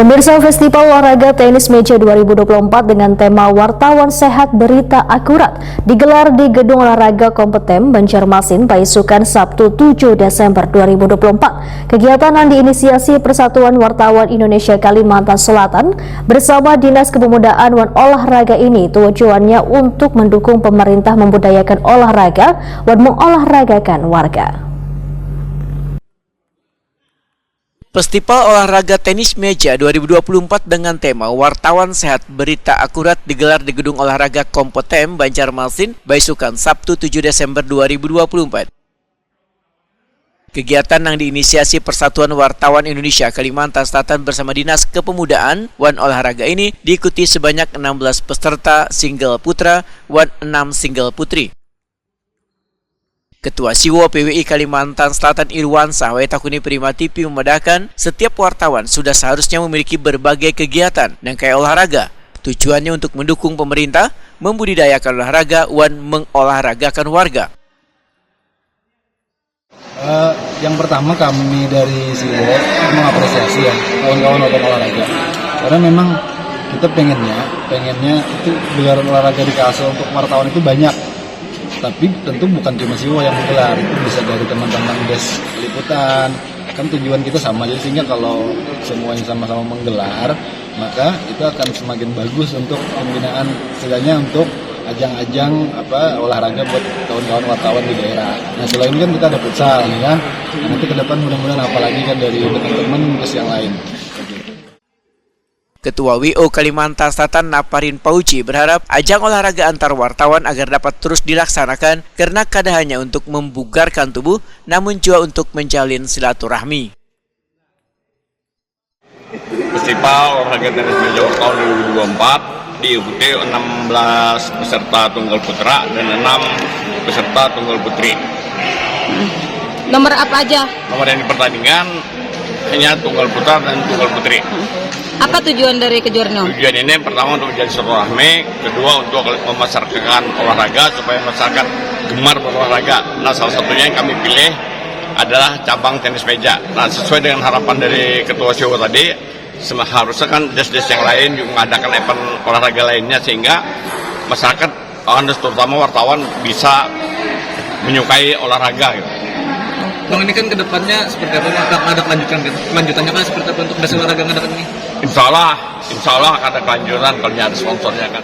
Pemirsa, Festival Olahraga Tenis Meja 2024 dengan tema Wartawan Sehat Berita Akurat digelar di Gedung Olahraga Kompeten Banjarmasin, Paisukan, Sabtu 7 Desember 2024. Kegiatan yang diinisiasi Persatuan Wartawan Indonesia Kalimantan Selatan bersama Dinas Kepemudaan dan Olahraga ini tujuannya untuk mendukung pemerintah membudayakan olahraga dan mengolahragakan warga. Festival Olahraga Tenis Meja 2024 dengan tema Wartawan Sehat Berita Akurat digelar di Gedung Olahraga Kompeten Banjarmasin, Paisukan, Sabtu 7 Desember 2024. Kegiatan yang diinisiasi Persatuan Wartawan Indonesia Kalimantan Selatan bersama Dinas Kepemudaan dan Olahraga ini diikuti sebanyak 16 peserta single putra dan 6 single putri. Ketua Siwo PWI Kalimantan Selatan Irwansyah Waitakuni Prima TV membedakan setiap wartawan sudah seharusnya memiliki berbagai kegiatan dan kayak olahraga. Tujuannya untuk mendukung pemerintah membudidayakan olahraga dan mengolahragakan warga. Yang pertama kami dari Siwo mengapresiasi ya kawan-kawan olahraga, karena memang kita pengennya itu gelaran olahraga di Kalsel untuk wartawan itu banyak. Tapi tentu bukan cuma Siwo yang menggelar, itu bisa dari teman-teman des liputan. Kan tujuan kita sama, jadi sehingga kalau semuanya sama-sama menggelar, maka itu akan semakin bagus untuk pembinaan, setidaknya untuk ajang-ajang olahraga buat kawan-kawan wartawan di daerah. Nah, selain ini kan kita ada futsal, kan? Nah, nanti ke depan mudah-mudahan apalagi kan dari teman-teman terus yang lain. Ketua WO Kalimantan Selatan Naparin Pauci berharap ajang olahraga antar wartawan agar dapat terus dilaksanakan karena kada hanya untuk membugarkan tubuh namun juga untuk menjalin silaturahmi. Festival Olahraga Tenis Meja tahun 2024 diikuti 16 peserta tunggal putra dan 6 peserta tunggal putri. Nomor apa aja? Nomor yang dipertandingkan hanya tunggal putra dan tunggal putri. Apa tujuan dari kejuaraan? Tujuan ini pertama untuk menjadi silaturahmi, kedua untuk memasarkan olahraga supaya masyarakat gemar berolahraga. Nah, salah satunya yang kami pilih adalah cabang tenis meja. Nah, sesuai dengan harapan dari Ketua Siwo tadi, seharusnya kan des-des yang lain juga mengadakan event olahraga lainnya sehingga masyarakat, terutama wartawan, bisa menyukai olahraga gitu. Bang, ini kan kedepannya seperti apa? Akan ada kelanjutannya kan seperti apa untuk dasar olahraga ngadakan ini? Insya Allah ada kelanjutan kalau ada sponsornya kan.